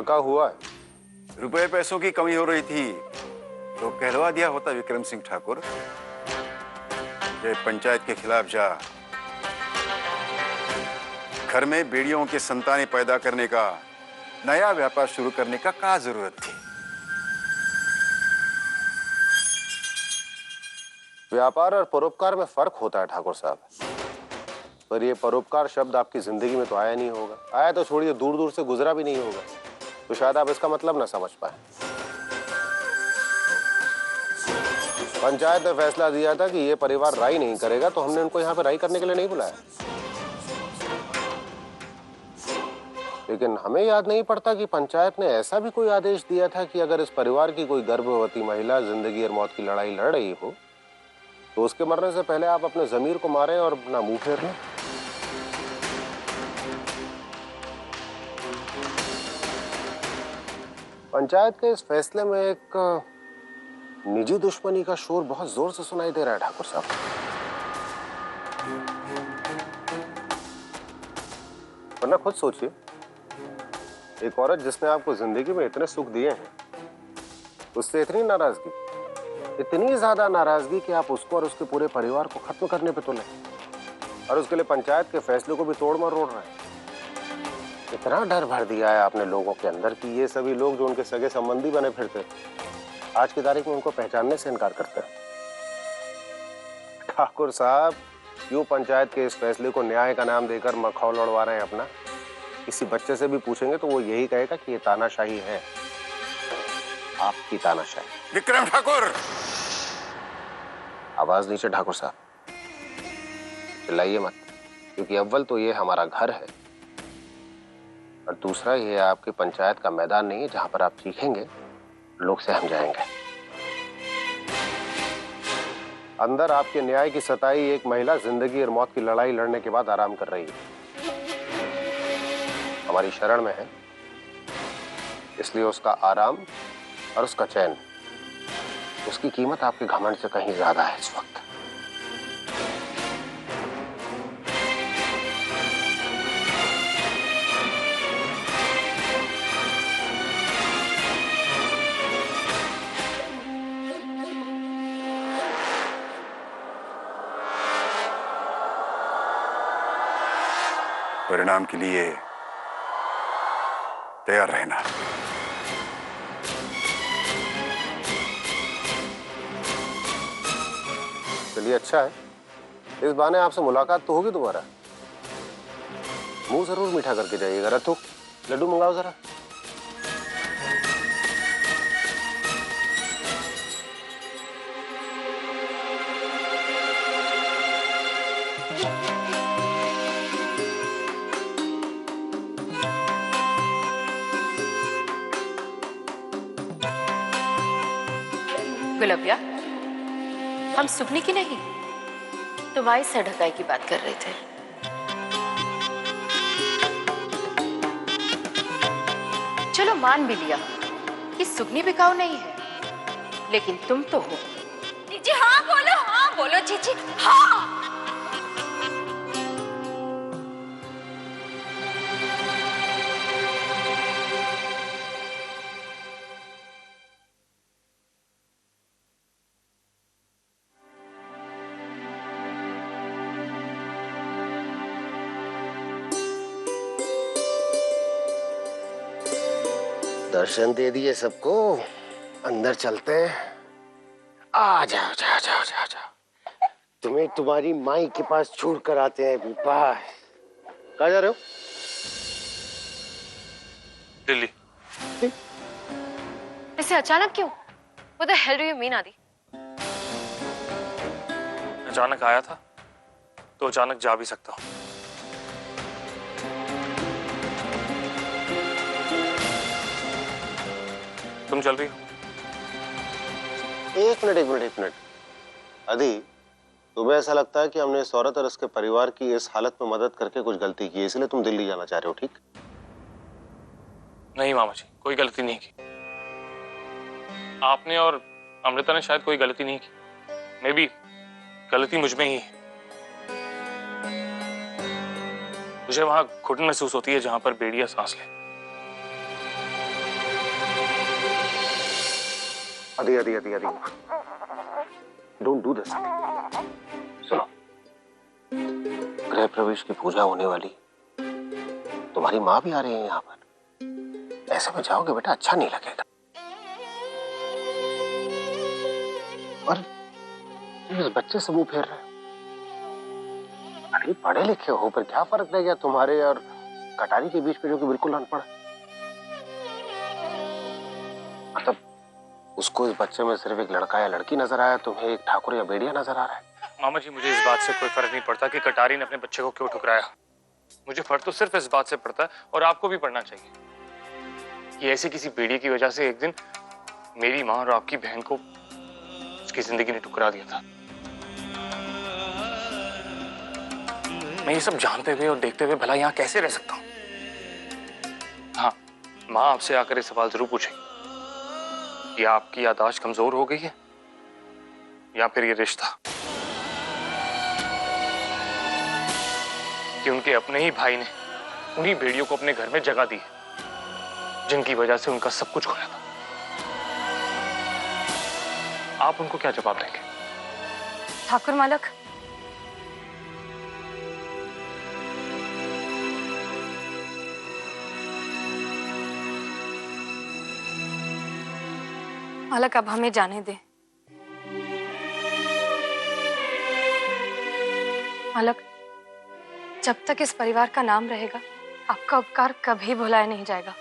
थका हुआ है। रुपए पैसों की कमी हो रही थी तो कहलवा दिया होता विक्रम सिंह ठाकुर, ये पंचायत के खिलाफ जा, घर में बेड़ियों के संतानें पैदा करने का नया व्यापार शुरू करने का क्या जरूरत थी। व्यापार और परोपकार में फर्क होता है ठाकुर साहब, पर ये परोपकार शब्द आपकी जिंदगी में तो आया नहीं होगा। आया तो छोड़िए, दूर दूर से गुजरा भी नहीं होगा, तो शायद आप इसका मतलब ना समझ पाए। पंचायत ने फैसला दिया था कि ये परिवार राई नहीं करेगा, तो हमने उनको यहाँ पे राई करने के लिए नहीं बुलाया। लेकिन हमें याद नहीं पड़ता कि पंचायत ने ऐसा भी कोई आदेश दिया था कि अगर इस परिवार की कोई गर्भवती महिला जिंदगी और मौत की लड़ाई लड़ रही हो तो उसके मरने से पहले आप अपने जमीर को मारें और अपना मुंह फेर लें। पंचायत के इस फैसले में एक निजी दुश्मनी का शोर बहुत जोर से सुनाई दे रहा है ठाकुर साहब। वरना खुद सोचिए, एक औरत जिसने आपको जिंदगी में इतने सुख दिए हैं, उससे इतनी नाराजगी, इतनी ज्यादा नाराजगी कि आप उसको और उसके पूरे परिवार को खत्म करने पे तुले, और उसके लिए पंचायत के फैसले को भी तोड़ मरोड़ रहे हैं। इतना डर भर दिया है आपने लोगों के अंदर कि ये सभी लोग जो उनके सगे संबंधी बने फिरते, आज की तारीख में उनको पहचानने से इनकार करते हैं। ठाकुर साहब, यूं पंचायत के इस फैसले को न्याय का नाम देकर मखौल उड़वा रहे हैं अपना। किसी बच्चे से भी पूछेंगे तो वो यही कहेगा कि ये तानाशाही है, आपकी तानाशाही। विक्रम ठाकुर, आवाज नीचे ठाकुर साहब, चिल्लाइए मत, क्योंकि अव्वल तो ये हमारा घर है और दूसरा ये आपकी पंचायत का मैदान नहीं है जहां पर आप चीखेंगे लोग सहम जाएंगे। अंदर आपके न्याय की सताई एक महिला जिंदगी और मौत की लड़ाई लड़ने के बाद आराम कर रही है, हमारी शरण में है, इसलिए उसका आराम और उसका चैन, उसकी कीमत आपके घमंड से कहीं ज्यादा है इस वक्त। परिणाम के लिए तैयार रहना। चलिए अच्छा है, इस बहाने आपसे मुलाकात तो होगी दोबारा। मुंह जरूर मीठा करके जाइएगा। रथू, लड्डू मंगाओ जरा। गुलबिया, हम सुपने की नहीं, तुम्हारी सर ढकाई की बात कर रहे थे। चलो मान भी लिया कि सुगनी बिकाऊ नहीं है, लेकिन तुम तो हो। जीजी हाँ बोलो जीजी हाँ। दर्शन दे दिए सबको, अंदर चलते हैं। आ जाओ जाओ जाओ जाओ जाओ, तुम्हें तुम्हारी माई के पास छोड़ कर आते हैं। बाय। कहाँ जा रहे हो? दिल्ली। ऐसे अचानक क्यों? What the hell do you mean, आदि? अचानक आया था तो अचानक जा भी सकता हूँ। तुम चल रही हो? एक मिनट। आदि, तुम्हें ऐसा लगता है कि हमने इस औरत और इसके परिवार की इस हालत में मदद करके कुछ गलती की है, इसलिए तुम दिल्ली जाना चाह रहे हो, ठीक? नहीं मामा जी, कोई गलती नहीं की। आपने और अमृता ने शायद कोई गलती नहीं की। मे बी गलती मुझ में ही है। मुझे वहां घुटन महसूस होती है जहां पर बेड़िया सांस ले। अरे अरे अरे अरे, डोंट डू दिस। सुनो, गृह प्रवेश की पूजा होने वाली, तुम्हारी माँ भी आ रही है यहाँ पर, ऐसे में जाओगे बेटा अच्छा नहीं लगेगा। और इस बच्चे से मुंह फेर रहे हो, अरे पढ़े लिखे हो, पर क्या फर्क रह गया तुम्हारे और कटारी के बीच में जो कि बिल्कुल अनपढ़। मतलब उसको इस बच्चे में सिर्फ एक लड़का या लड़की नजर आया, तुम्हें एक ठाकुर या बेड़िया नजर आ रहा है। मामा जी, मुझे इस बात से कोई फर्क नहीं पड़ता कि कटारी ने अपने बच्चे को क्यों ठुकराया। मुझे फर्क तो सिर्फ इस बात से पड़ता है, और आपको भी पड़ना चाहिए, कि ऐसी किसी बेड़ी की वजह से एक दिन मेरी माँ और आपकी बहन को उसकी जिंदगी ने ठुकरा दिया था। मैं ये सब जानते हुए और देखते हुए भला यहाँ कैसे रह सकता हूँ? हाँ, माँ आपसे आकर ये सवाल जरूर पूछेगी कि आपकी याददाश्त कमजोर हो गई है या फिर ये रिश्ता, कि उनके अपने ही भाई ने उन्हीं भेड़ियों को अपने घर में जगह दी है, जिनकी वजह से उनका सब कुछ खोया था। आप उनको क्या जवाब देंगे? ठाकुर मालक, मालक अब हमें जाने दे। मालक, जब तक इस परिवार का नाम रहेगा, आपका उपकार कभी भुलाया नहीं जाएगा।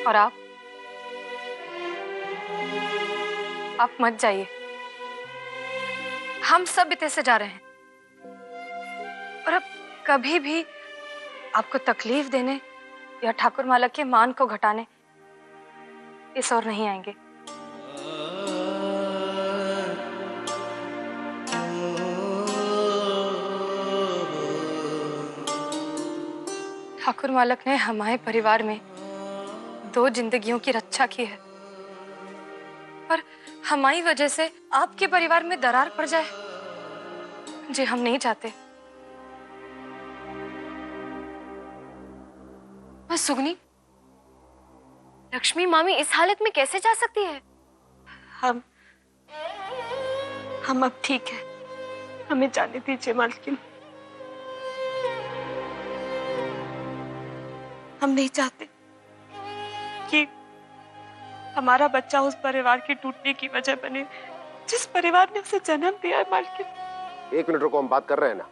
और आप मत जाइए, हम सब इतने से जा रहे हैं, और अब कभी भी आपको तकलीफ देने या ठाकुर मालक के मान को घटाने इस ओर नहीं आएंगे। ठाकुर मालक ने हमारे परिवार में 2 जिंदगियों की रक्षा की है, पर हमारी वजह से आपके परिवार में दरार पड़ जाए, जी हम नहीं चाहते। सुगनी, लक्ष्मी मामी इस हालत में कैसे जा सकती है? हम अब ठीक है, हमें जाने दीजिए मालकिन। हम नहीं चाहते कि हमारा बच्चा उस परिवार की टूटने की वजह बने जिस परिवार ने उसे जन्म दिया है। मालकिन 1 मिनट रुको, हम बात कर रहे हैं ना।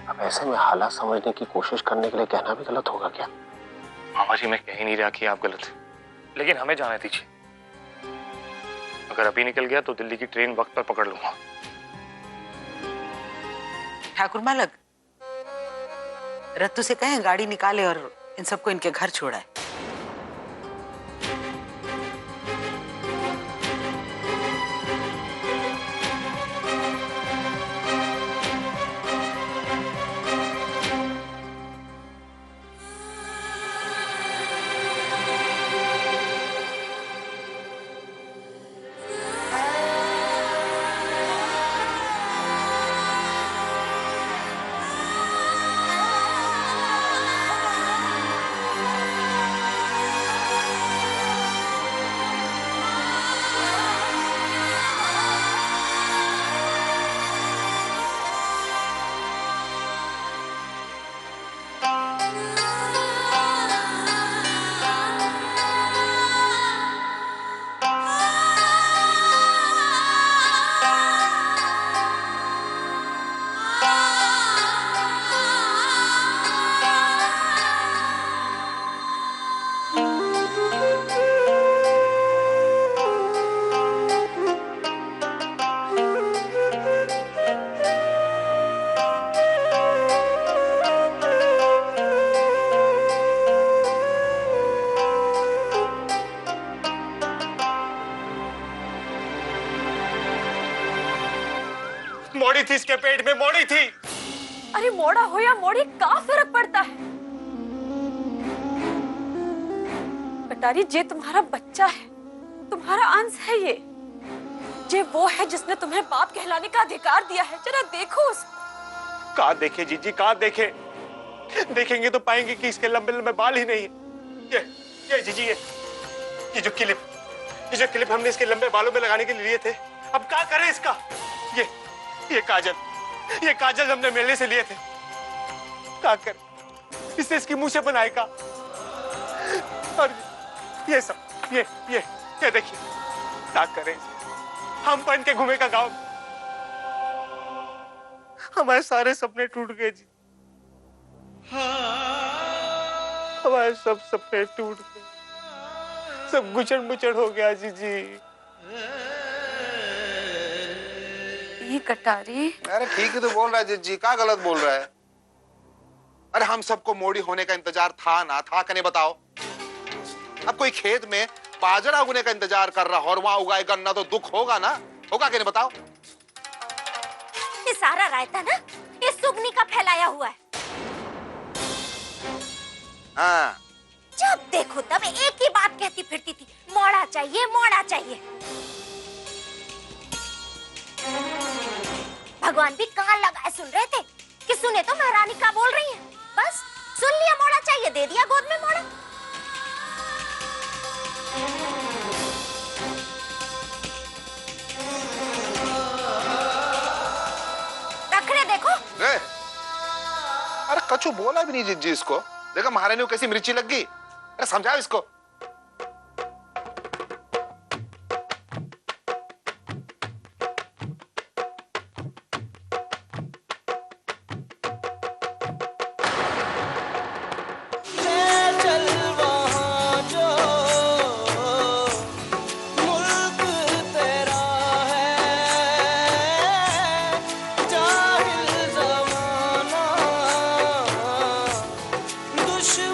अब ऐसे में हालात समझने की कोशिश करने के लिए कहना भी गलत होगा क्या? मामा जी, मैं कह ही नहीं रहा कि आप गलत हैं, लेकिन हमें जाने दीजिए। अगर अभी निकल गया तो दिल्ली की ट्रेन वक्त पर पकड़ लूंगा। ठाकुर मालक, रत्तू से कहें गाड़ी निकाले और इन सबको इनके घर छोड़ाए। मोड़ी थी, इसके पेट में मोड़ी थी। अरे मोड़ा हो या मोड़ी, का फर्क पड़ता है? कटारी, ये तुम्हारा बच्चा है, तुम्हारा अंश है ये वो है जिसने तुम्हें बाप कहलाने का अधिकार दिया है। जरा देखो उसको। कहाँ देखे जीजी, कहाँ देखे? देखेंगे तो पाएंगे कि इसके लंबे लंबे बाल ही नहीं है। ये जीजी, ये जो क्लिप हमने इसके लंबे बालों में लगाने के लिए थे, अब क्या करें इसका? ये काजल हमने मेले से लिए थे, क्या करें? इससे इसकी मुंह से बनाएगा। और ये सब, ये देखिए, क्या करें? हम पहन के घूमेगा गांव में, हमारे सारे सपने टूट गए जी। हमारे सब सपने टूट गए, सब गुचड़ मुचड़ हो गया जी। ये कटारी। अरे ठीक ही तो बोल रहा है जिज्जी, क्या गलत बोल रहा है? अरे हम सबको मोड़ी होने का इंतजार था ना था, कने बताओ। अब कोई खेत में बाजरा उगने का इंतजार कर रहा और वहां उगाए गन्ना, तो दुख होगा ना? होगा कि नहीं बताओ? ये सारा रायता ना ये सुगनी का फैलाया हुआ है। हाँ, जब देखो तब एक ही बात कहती फिरती थी, मोड़ा चाहिए, मोड़ा चाहिए। भगवान भी कान लगाए सुन रहे थे कि सुने तो महारानी क्या बोल रही है। बस सुन लिया, मोड़ा चाहिए, दे दिया गोद में मोड़ा। रखने देखो। अरे कछु बोला भी नहीं जिज्जी इसको। देखा महारानी को कैसी मिर्ची लग गई। अरे समझाओ इसको। दुश्मन